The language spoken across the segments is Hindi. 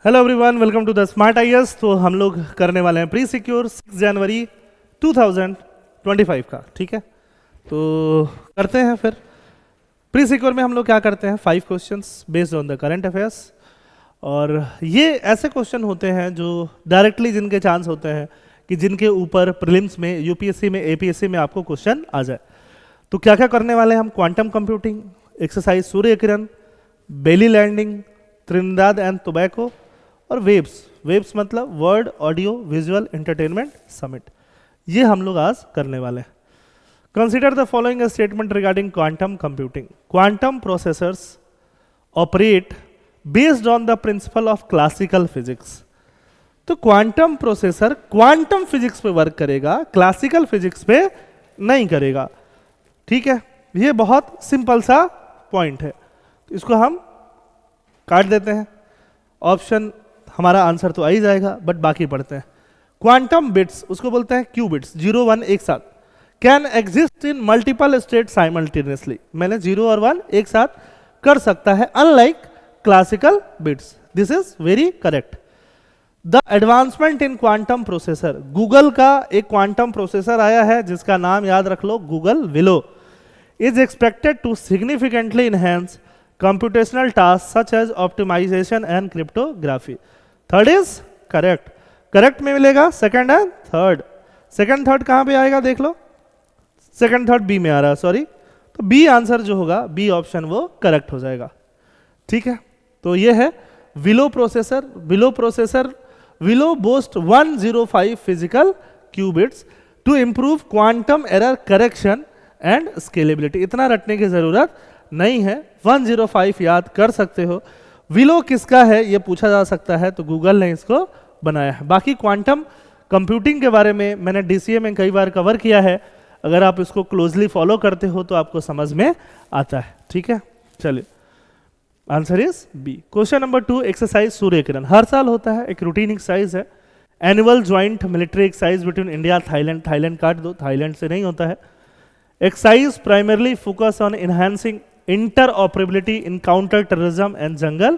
Hello everyone, welcome to the smart IAS. तो हम लोग करने वाले हैं प्री सिक्योर 6 जनवरी 2025 का। ठीक है, तो करते हैं फिर। प्री सिक्योर में हम लोग क्या करते हैं, 5 questions based on the current affairs. और ये ऐसे क्वेश्चन होते हैं जो डायरेक्टली जिनके चांस होते हैं कि जिनके ऊपर प्रीलिम्स में, यूपीएससी में, एपीएससी में आपको क्वेश्चन आ जाए। तो क्या क्या करने वाले हैं हम, quantum computing, exercise Surya Kiran, belly landing, Trinidad and Tobago और वेव्स मतलब world audio visual entertainment summit. ये हम लोग आज करने वाले हैं। Consider the following statement regarding quantum computing. Quantum processors operate based on the principle of classical physics. तो क्वांटम प्रोसेसर क्वांटम फिजिक्स पे वर्क करेगा, क्लासिकल फिजिक्स पे नहीं करेगा। ठीक है, ये बहुत सिंपल सा पॉइंट है, तो इसको हम काट देते हैं। ऑप्शन हमारा आंसर तो आ ही जाएगा, बट बाकी पढ़ते हैं। क्वांटम बिट्स, उसको बोलते हैं क्यूबिट्स, 0 1 एक साथ, can exist in multiple state simultaneously. मैंने 0 और 1 एक साथ कर सकता है, unlike classical bits. This is very correct. The advancement in quantum processor, Google का एक क्वांटम प्रोसेसर आया है जिसका नाम याद रख लो, Google Willow, is expected to significantly enhance computational tasks such as optimization and cryptography. Third is correct. Correct में मिलेगा second and third. Second third कहां पे आएगा देख लो, सेकंड थर्ड बी में आ रहा है, सॉरी। तो बी आंसर जो होगा, बी ऑप्शन वो करेक्ट हो जाएगा। ठीक है, तो ये है Willow processor. Willow boast 105 physical qubits to improve quantum error correction and scalability. इतना रटने की जरूरत नहीं है, 105 याद कर सकते हो। विलो किसका है ये पूछा जा सकता है, तो गूगल ने इसको बनाया है। बाकी क्वांटम कंप्यूटिंग के बारे में मैंने डीसीए में कई बार कवर किया है, अगर आप इसको क्लोजली फॉलो करते हो तो आपको समझ में आता है। ठीक है, चलिए answer is B. Question number 2, exercise Surya Kiran. हर साल होता है, एक रूटीन एक्सरसाइज है, annual joint military exercise between India Thailand. Thailand काट दो, थाईलैंड से नहीं होता है। Exercise primarily focus on enhancing interoperability in counter terrorism and jungle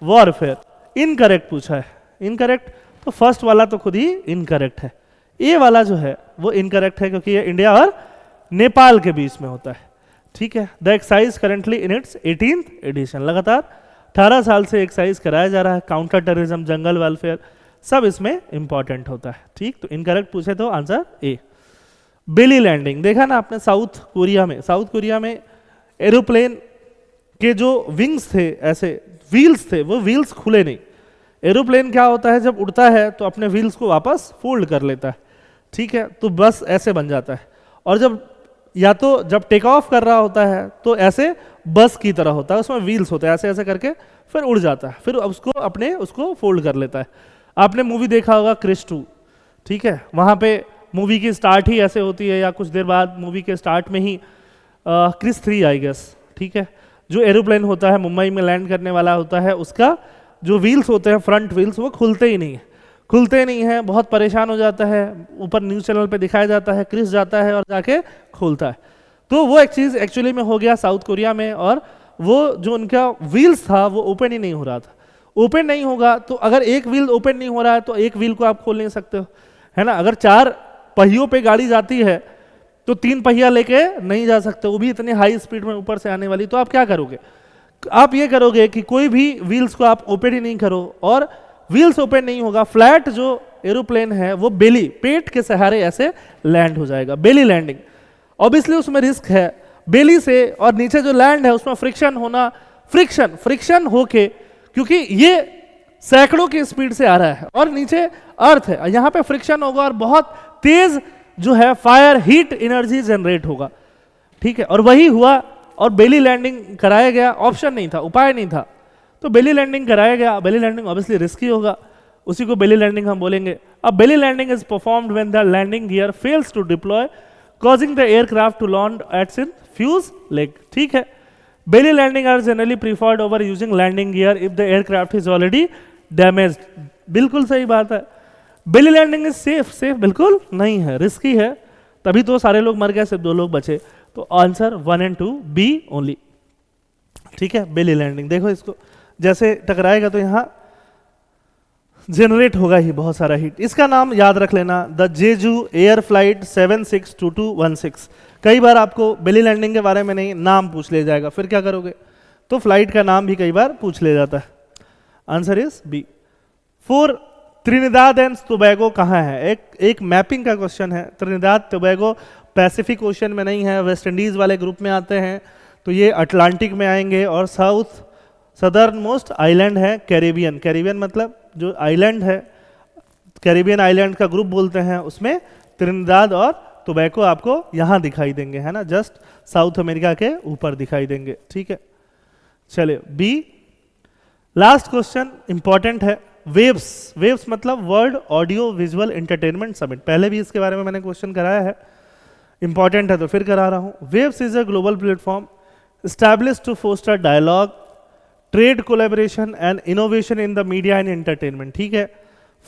warfare. Incorrect पूछा है, इनकरेक्ट। तो फर्स्ट वाला तो खुद ही इनकरेक्ट है, ये वाला जो है वो इनकरेक्ट है क्योंकि ये इंडिया और नेपाल के बीच में होता है। ठीक है, the exercise currently in its 18th edition. लगातार 18 साल से एक्सरसाइज कराया जा रहा है। काउंटर टेररिज्म, जंगल वेलफेयर सब इसमें इंपॉर्टेंट होता है। ठीक, तो इनकरेक्ट पूछे तो आंसर ए। बेली लैंडिंग देखा ना आपने, साउथ कोरिया में एरोप्लेन के जो विंग्स थे, ऐसे व्हील्स थे, वो व्हील्स खुले नहीं। एरोप्लेन क्या होता है, जब उड़ता है तो अपने व्हील्स को वापस फोल्ड कर लेता है। ठीक है, तो बस ऐसे बन जाता है। और जब टेक ऑफ कर रहा होता है तो ऐसे बस की तरह होता है, उसमें व्हील्स होते हैं, ऐसे ऐसे करके फिर उड़ जाता है, फिर उसको फोल्ड कर लेता है। आपने मूवी देखा होगा क्रिस 2। ठीक है, वहां पे मूवी की स्टार्ट ही ऐसे होती है, या कुछ देर बाद मूवी के स्टार्ट में ही क्रिस 3 आई गेस। ठीक है, जो एरोप्लेन होता है मुंबई में लैंड करने वाला होता है, उसका जो व्हील्स होते हैं, फ्रंट व्हील्स, वो खुलते ही नहीं है, बहुत परेशान हो जाता है। ऊपर न्यूज़ चैनल पे दिखाया जाता है, क्रिस जाता है और जाके खोलता है। तो वो एक चीज़ एक्चुअली में हो गया साउथ कोरिया में, और वो जो उनका व्हील्स था वो ओपन ही नहीं हो रहा था। ओपन नहीं होगा तो अगर एक व्हील ओपन नहीं हो रहा है तो एक व्हील को आप खोल नहीं सकते हो, है ना। अगर 4 पहियों पे गाड़ी जाती है तो 3 पहिया लेके नहीं जा सकते, वो भी इतनी हाई स्पीड में ऊपर से आने वाली। तो आप क्या करोगे, आप ये करोगे कि कोई भी व्हील्स को आप ओपन ही नहीं करो, और व्हील्स ओपन नहीं होगा, फ्लैट जो एरोप्लेन है वो बेली, पेट के सहारे ऐसे लैंड हो जाएगा। बेली लैंडिंग, ऑब्वियसली उसमें रिस्क है बेली से, और नीचे जो लैंड है उसमें फ्रिक्शन होना, फ्रिक्शन होके, क्योंकि ये सैकड़ों की स्पीड से आ रहा है और नीचे अर्थ है, यहाँ पे फ्रिक्शन होगा और बहुत तेज जो है फायर हीट एनर्जी जनरेट होगा। ठीक है, और वही हुआ, और बेली लैंडिंग कराया गया। ऑप्शन नहीं था, उपाय नहीं था, तो बेली लैंडिंग कराया गया। बेली लैंडिंग ऑब्वियसली रिस्की होगा, उसी को बेली लैंडिंग हम बोलेंगे। अब belly landing is performed when the landing gear fails to deploy causing the aircraft to land at its fuselage. ठीक है, belly landing are generally preferred over using landing gear if the aircraft is already damaged. बिल्कुल सही बात है। बेली लैंडिंग इज सेफ बिल्कुल नहीं है, रिस्की है, तभी तो सारे लोग मर गए, सिर्फ 2 लोग बचे। तो आंसर 1 and 2 बी ओनली। ठीक है, बेली लैंडिंग देखो, इसको जैसे टकराएगा तो यहाँ जनरेट होगा ही बहुत सारा हीट। इसका नाम याद रख लेना, द जेजू एयर फ्लाइट 762216। कई बार आपको बेली लैंडिंग के बारे में नहीं, नाम पूछ ले जाएगा, फिर क्या करोगे? तो फ्लाइट का नाम भी कई बार पूछ ले जाता है। Answer is B. 4 Trinidad and Tobago कहाँ है? एक मैपिंग का क्वेश्चन है। त्रिनिदाद टोबैगो पैसिफिक ओशन में नहीं है, वेस्ट इंडीज वाले ग्रुप में आते हैं, तो ये अटलांटिक में आएंगे। और साउथ सदर्न मोस्ट आइलैंड है कैरिबियन। कैरिबियन मतलब जो आइलैंड है, कैरिबियन आइलैंड का ग्रुप बोलते हैं, उसमें त्रिनिदाद और टोबैगो आपको यहाँ दिखाई देंगे, है ना, जस्ट साउथ अमेरिका के ऊपर दिखाई देंगे। ठीक है, चलिए बी लास्ट क्वेश्चन इंपॉर्टेंट है। वेव्स, वेव्स मतलब world audio visual entertainment summit. पहले भी इसके बारे में मैंने क्वेश्चन कराया है, इंपॉर्टेंट है तो फिर करा रहा हूँ। Waves is a global platform established to foster dialogue, trade collaboration and innovation in the media and entertainment। ठीक है,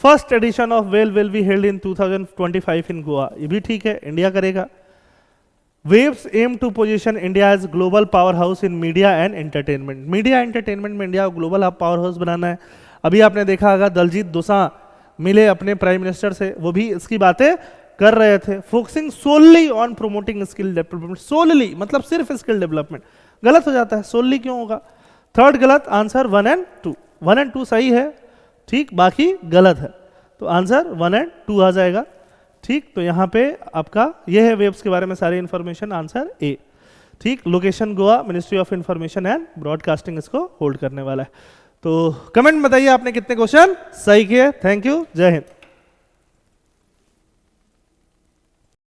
first edition of waves will be held in 2025 in Goa. ये भी ठीक है, इंडिया करेगा। Waves aim to position India as global powerhouse in media and entertainment. Media entertainment में इंडिया को ग्लोबल पावर हाउस बनाना है। अभी आपने देखा होगा दलजीत दोसांझ मिले अपने प्राइम मिनिस्टर से, वो भी इसकी बातें कर रहे थे। Focusing solely on promoting skill development. Solely मतलब सिर्फ स्किल डेवलपमेंट, गलत हो जाता है, सोनली क्यों होगा? थर्ड गलत, आंसर 1 and 2। 1 and 2 सही है, ठीक, बाकी गलत है, तो आंसर 1 and 2 आ जाएगा। ठीक, तो यहाँ पे आपका ये है वेव्स के बारे में सारी इंफॉर्मेशन, आंसर ए। ठीक, location Goa, ministry of information and broadcasting इसको होल्ड करने वाला है। तो कमेंट बताइए आपने कितने क्वेश्चन सही किए। थैंक यू, जय हिंद।